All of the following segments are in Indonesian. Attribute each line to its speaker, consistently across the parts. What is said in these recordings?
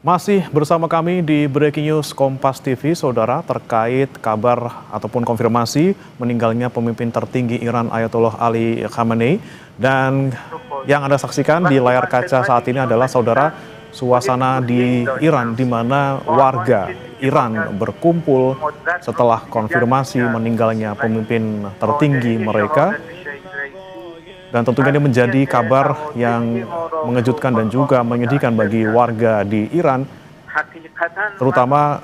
Speaker 1: Masih bersama kami di Breaking News Kompas TV, Saudara, terkait kabar ataupun konfirmasi meninggalnya pemimpin tertinggi Iran Ayatollah Ali Khamenei. Dan yang Anda saksikan di layar kaca saat ini adalah, Saudara, suasana di Iran di mana warga Iran berkumpul setelah konfirmasi meninggalnya pemimpin tertinggi mereka. Dan tentunya ini menjadi kabar yang mengejutkan dan juga menyedihkan bagi warga di Iran, terutama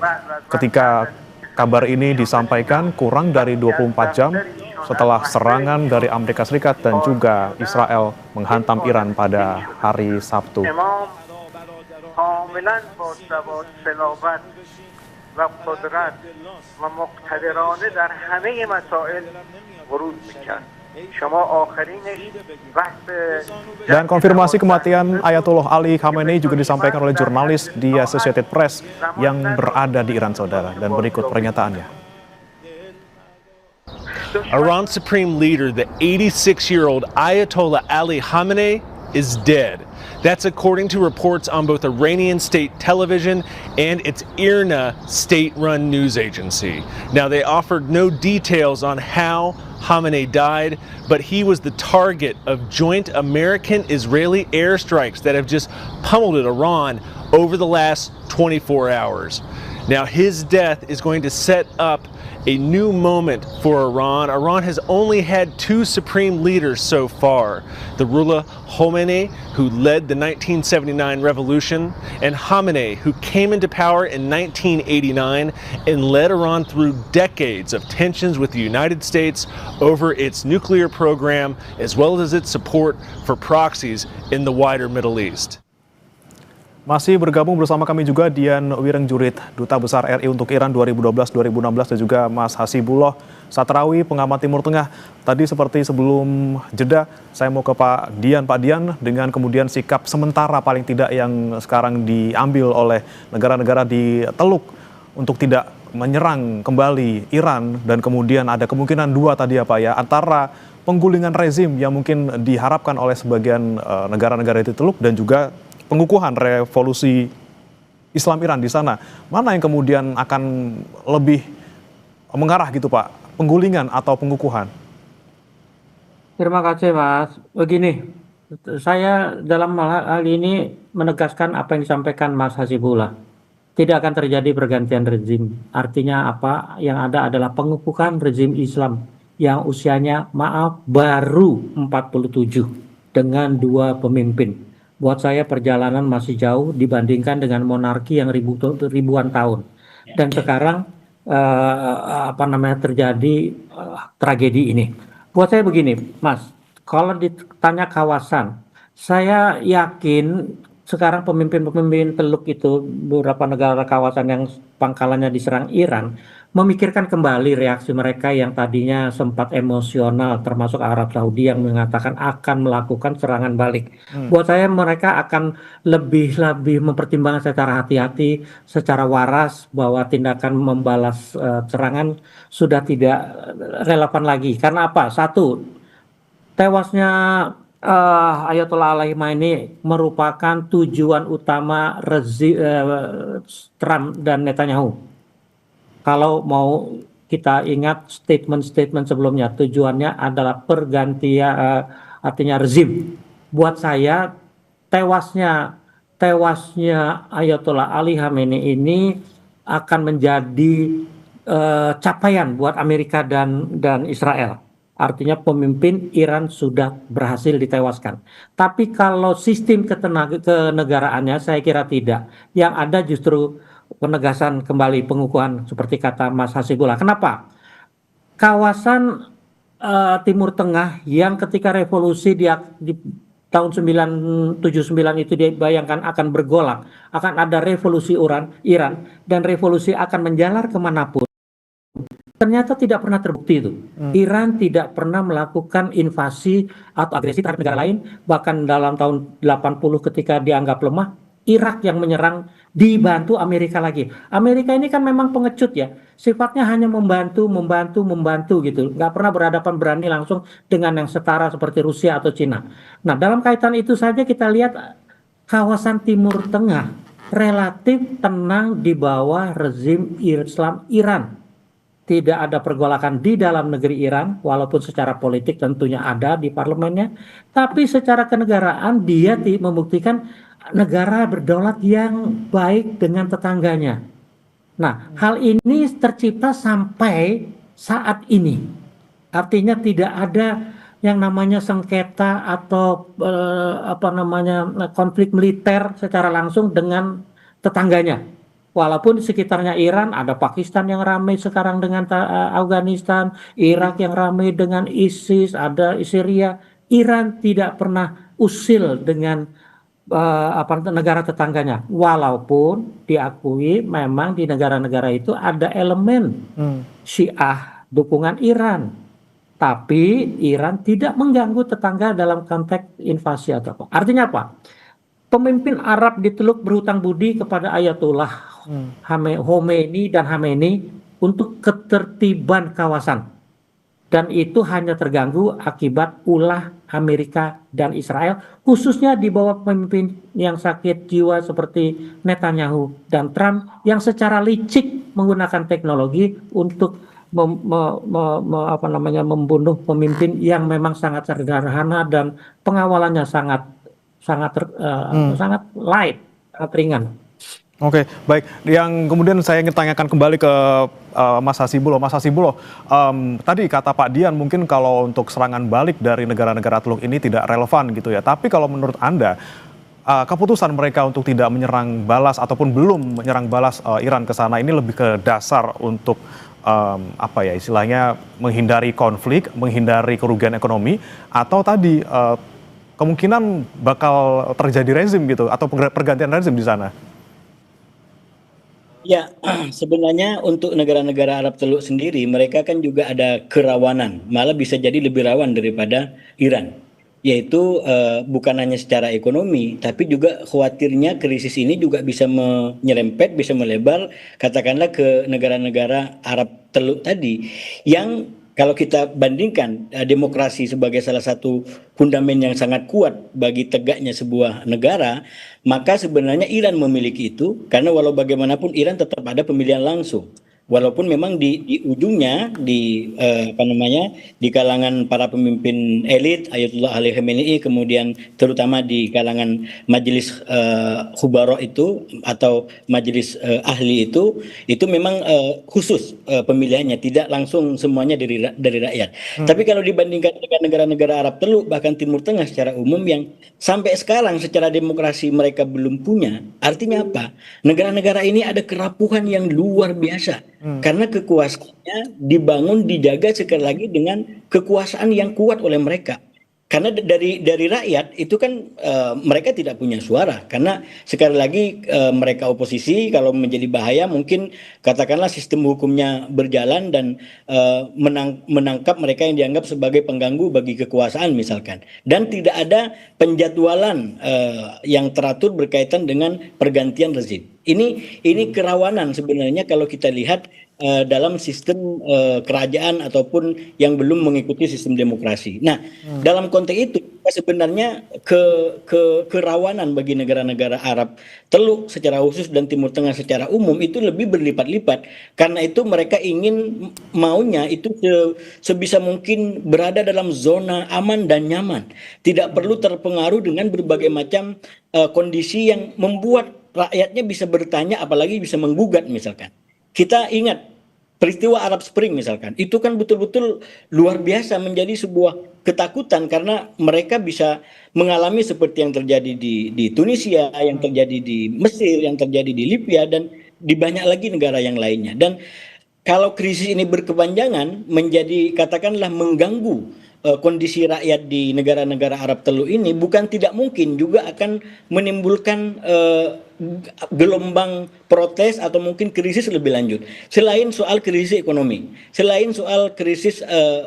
Speaker 1: ketika kabar ini disampaikan kurang dari 24 jam setelah serangan dari Amerika Serikat dan juga Israel menghantam Iran pada hari Sabtu. Dan konfirmasi kematian Ayatollah Ali Khamenei juga disampaikan oleh jurnalis di Associated Press yang berada di Iran, Saudara. Dan berikut pernyataannya.
Speaker 2: Iran's supreme leader, the 86-year-old Ayatollah Ali Khamenei, is dead. That's according to reports on both Iranian state television and its IRNA state-run news agency. Now, they offered no details on how Khamenei died, but he was the target of joint American-Israeli airstrikes that have just pummeled at Iran over the last 24 hours. Now, his death is going to set up a new moment for Iran. Iran has only had two supreme leaders so far, the Ruhollah Khomeini, who led the 1979 revolution, and Khamenei, who came into power in 1989 and led Iran through decades of tensions with the United States over its nuclear program, as well as its support for proxies in the wider Middle East.
Speaker 1: Masih bergabung bersama kami juga Dian Wirengjurit, Duta Besar RI untuk Iran 2012-2016, dan juga Mas Hasibullah Satrawi, pengamat Timur Tengah. Tadi seperti sebelum jeda, saya mau ke Pak Dian. Pak Dian, dengan kemudian sikap sementara paling tidak yang sekarang diambil oleh negara-negara di Teluk untuk tidak menyerang kembali Iran, dan kemudian ada kemungkinan dua tadi ya Pak ya, antara penggulingan rezim yang mungkin diharapkan oleh sebagian negara-negara di Teluk dan juga pengukuhan revolusi Islam Iran di sana. Mana yang kemudian akan lebih mengarah gitu Pak? Penggulingan atau pengukuhan?
Speaker 3: Terima kasih Mas. Begini, saya dalam hal ini menegaskan apa yang disampaikan Mas Hasibullah. Tidak akan terjadi pergantian rezim. Artinya apa? Yang ada adalah pengukuhan rezim Islam yang usianya baru 47 dengan dua pemimpin. Buat saya perjalanan masih jauh dibandingkan dengan monarki yang ribuan tahun. Dan sekarang terjadi tragedi ini. Buat saya begini, Mas, kalau ditanya kawasan, saya yakin sekarang pemimpin-pemimpin Teluk itu, beberapa negara kawasan yang pangkalannya diserang Iran, memikirkan kembali reaksi mereka yang tadinya sempat emosional, termasuk Arab Saudi yang mengatakan akan melakukan serangan balik. Buat saya mereka akan lebih mempertimbangkan secara hati-hati, secara waras, bahwa tindakan membalas serangan sudah tidak relevan lagi. Karena apa? Satu, tewasnya Ayatollah Ali Khamenei merupakan tujuan utama Trump dan Netanyahu. Kalau mau kita ingat statement-statement sebelumnya, tujuannya adalah pergantian, artinya rezim. Buat saya tewasnya Ayatollah Ali Khamenei ini akan menjadi capaian buat Amerika dan Israel. Artinya pemimpin Iran sudah berhasil ditewaskan. Tapi kalau sistem kenegaraannya saya kira tidak. Yang ada justru penegasan kembali pengukuhan seperti kata Mas Hasibullah. Kenapa? Kawasan Timur Tengah yang ketika revolusi di tahun 1979 itu dibayangkan akan bergolak, akan ada revolusi Iran dan revolusi akan menjalar kemanapun. Ternyata tidak pernah terbukti itu. Iran tidak pernah melakukan invasi atau agresi terhadap negara lain. Bahkan dalam tahun 80 ketika dianggap lemah, Irak yang menyerang dibantu Amerika lagi. Amerika ini kan memang pengecut ya. Sifatnya hanya membantu gitu. Nggak pernah berhadapan berani langsung dengan yang setara seperti Rusia atau Cina. Nah, dalam kaitan itu saja kita lihat kawasan Timur Tengah relatif tenang di bawah rezim Islam Iran. Tidak ada pergolakan di dalam negeri Iran, walaupun secara politik tentunya ada di parlemennya, tapi secara kenegaraan dia membuktikan negara berdaulat yang baik dengan tetangganya. Nah, hal ini tercipta sampai saat ini. Artinya tidak ada yang namanya sengketa atau konflik militer secara langsung dengan tetangganya. Walaupun di sekitarnya Iran ada Pakistan yang ramai sekarang dengan Afghanistan, Irak yang ramai dengan ISIS, ada Syria. Iran tidak pernah usil dengan negara tetangganya. Walaupun diakui memang di negara-negara itu ada elemen Syiah dukungan Iran. Tapi Iran tidak mengganggu tetangga dalam konteks invasi atau apa. Artinya apa? Pemimpin Arab di Teluk berhutang budi kepada Ayatollah Khomeini dan Khamenei untuk ketertiban kawasan. Dan itu hanya terganggu akibat ulah Amerika dan Israel, khususnya di bawah pemimpin yang sakit jiwa seperti Netanyahu dan Trump yang secara licik menggunakan teknologi untuk membunuh pemimpin yang memang sangat sederhana dan pengawalannya sangat light, sangat ringan.
Speaker 1: Oke, baik. Yang kemudian saya ingin tanyakan kembali ke Mas Hasibuloh. Mas Hasibuloh, tadi kata Pak Dian mungkin kalau untuk serangan balik dari negara-negara Teluk ini tidak relevan gitu ya. Tapi kalau menurut Anda, keputusan mereka untuk tidak menyerang balas ataupun belum menyerang balas Iran ke sana ini lebih ke dasar untuk istilahnya menghindari konflik, menghindari kerugian ekonomi, atau tadi kemungkinan bakal terjadi rezim gitu atau pergantian rezim di sana?
Speaker 4: Ya, sebenarnya untuk negara-negara Arab Teluk sendiri, mereka kan juga ada kerawanan, malah bisa jadi lebih rawan daripada Iran. Yaitu bukan hanya secara ekonomi, tapi juga khawatirnya krisis ini juga bisa menyerempet, bisa melebar, katakanlah ke negara-negara Arab Teluk tadi, yang kalau kita bandingkan demokrasi sebagai salah satu fundament yang sangat kuat bagi tegaknya sebuah negara, maka sebenarnya Iran memiliki itu, karena walau bagaimanapun Iran tetap ada pemilihan langsung. Walaupun memang di ujungnya di kalangan para pemimpin elit Ayatollah Ali Khamenei, kemudian terutama di kalangan majelis khubara itu atau majelis ahli itu memang khusus pemilihannya, tidak langsung semuanya dari rakyat. Tapi kalau dibandingkan dengan negara-negara Arab Teluk bahkan Timur Tengah secara umum yang sampai sekarang secara demokrasi mereka belum punya, artinya apa? Negara-negara ini ada kerapuhan yang luar biasa. Karena kekuasaannya dibangun, dijaga sekali lagi dengan kekuasaan yang kuat oleh mereka. Karena dari rakyat itu kan mereka tidak punya suara. Karena sekali lagi mereka oposisi, kalau menjadi bahaya mungkin katakanlah sistem hukumnya berjalan dan menangkap mereka yang dianggap sebagai pengganggu bagi kekuasaan misalkan. Dan tidak ada penjadwalan yang teratur berkaitan dengan pergantian rezim. Ini kerawanan sebenarnya kalau kita lihat dalam sistem kerajaan ataupun yang belum mengikuti sistem demokrasi. Nah, dalam konteks itu sebenarnya kerawanan bagi negara-negara Arab Teluk secara khusus dan Timur Tengah secara umum itu lebih berlipat-lipat. Karena itu mereka maunya itu sebisa mungkin berada dalam zona aman dan nyaman. Tidak perlu terpengaruh dengan berbagai macam kondisi yang membuat rakyatnya bisa bertanya, apalagi bisa menggugat misalkan. Kita ingat peristiwa Arab Spring misalkan, itu kan betul-betul luar biasa menjadi sebuah ketakutan karena mereka bisa mengalami seperti yang terjadi di Tunisia, yang terjadi di Mesir, yang terjadi di Libya, dan di banyak lagi negara yang lainnya. Dan kalau krisis ini berkepanjangan menjadi katakanlah mengganggu kondisi rakyat di negara-negara Arab Teluk ini, bukan tidak mungkin juga akan menimbulkan gelombang protes atau mungkin krisis lebih lanjut. Selain soal krisis ekonomi, selain soal krisis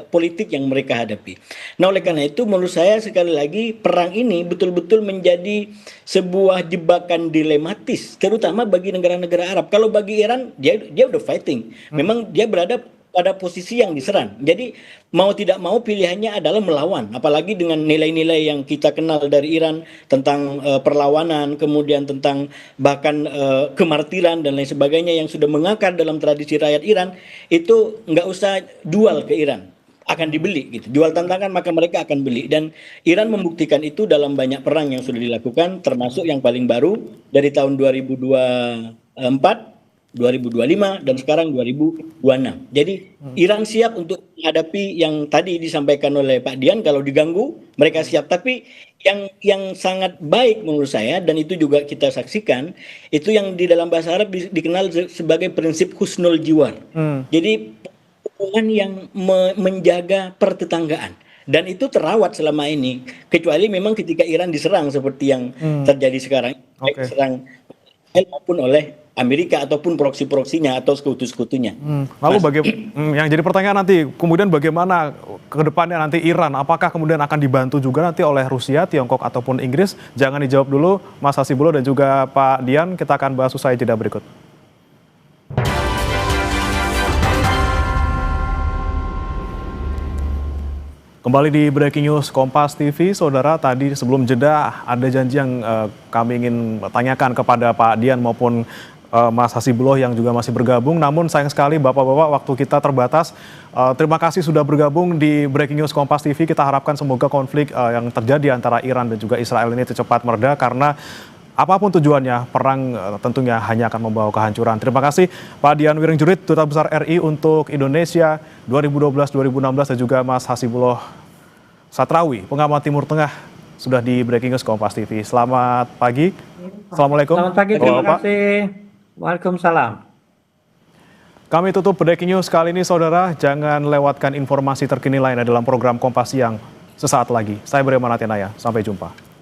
Speaker 4: politik yang mereka hadapi. Nah, oleh karena itu menurut saya sekali lagi perang ini betul-betul menjadi sebuah jebakan dilematis, terutama bagi negara-negara Arab. Kalau bagi Iran dia udah fighting. Memang dia berada pada posisi yang diserang. Jadi mau tidak mau pilihannya adalah melawan, apalagi dengan nilai-nilai yang kita kenal dari Iran tentang perlawanan, kemudian tentang bahkan kemartiran dan lain sebagainya yang sudah mengakar dalam tradisi rakyat Iran, itu nggak usah jual ke Iran, akan dibeli gitu. Jual tantangan maka mereka akan beli, dan Iran membuktikan itu dalam banyak perang yang sudah dilakukan, termasuk yang paling baru dari tahun 2024, 2025 dan sekarang 2026. Jadi Iran siap untuk menghadapi yang tadi disampaikan oleh Pak Dian, kalau diganggu mereka siap. Tapi yang sangat baik menurut saya, dan itu juga kita saksikan, itu yang di dalam bahasa Arab dikenal sebagai prinsip husnul jiwar. Jadi hubungan yang menjaga pertetanggaan. Dan itu terawat selama ini, kecuali memang ketika Iran diserang seperti yang terjadi sekarang, baik diserang maupun oleh Amerika ataupun proksi-proksinya atau sekutu-sekutunya.
Speaker 1: Lalu yang jadi pertanyaan nanti, kemudian bagaimana ke depannya nanti Iran? Apakah kemudian akan dibantu juga nanti oleh Rusia, Tiongkok ataupun Inggris? Jangan dijawab dulu, Mas Hasibulo dan juga Pak Dian. Kita akan bahas usai jeda berikut. Kembali di Breaking News Kompas TV, saudara, tadi sebelum jeda ada janji yang kami ingin tanyakan kepada Pak Dian maupun Mas Hasibulo yang juga masih bergabung. Namun sayang sekali Bapak-Bapak, waktu kita terbatas. Terima kasih sudah bergabung di Breaking News Kompas TV. Kita harapkan semoga konflik yang terjadi antara Iran dan juga Israel ini cepat mereda, karena apapun tujuannya, perang tentunya hanya akan membawa kehancuran. Terima kasih Pak Dian Wiringjurit, Duta Besar RI untuk Indonesia 2012-2016, dan juga Mas Hasibulo Satrawi, pengamat Timur Tengah, sudah di Breaking News Kompas TV. Selamat pagi. Assalamualaikum.
Speaker 3: Selamat pagi, terima kasih. Waalaikumsalam.
Speaker 1: Kami tutup Breaking News kali ini, saudara. Jangan lewatkan informasi terkini lainnya dalam program Kompas Siang sesaat lagi. Saya Beri Manatenaya. Sampai jumpa.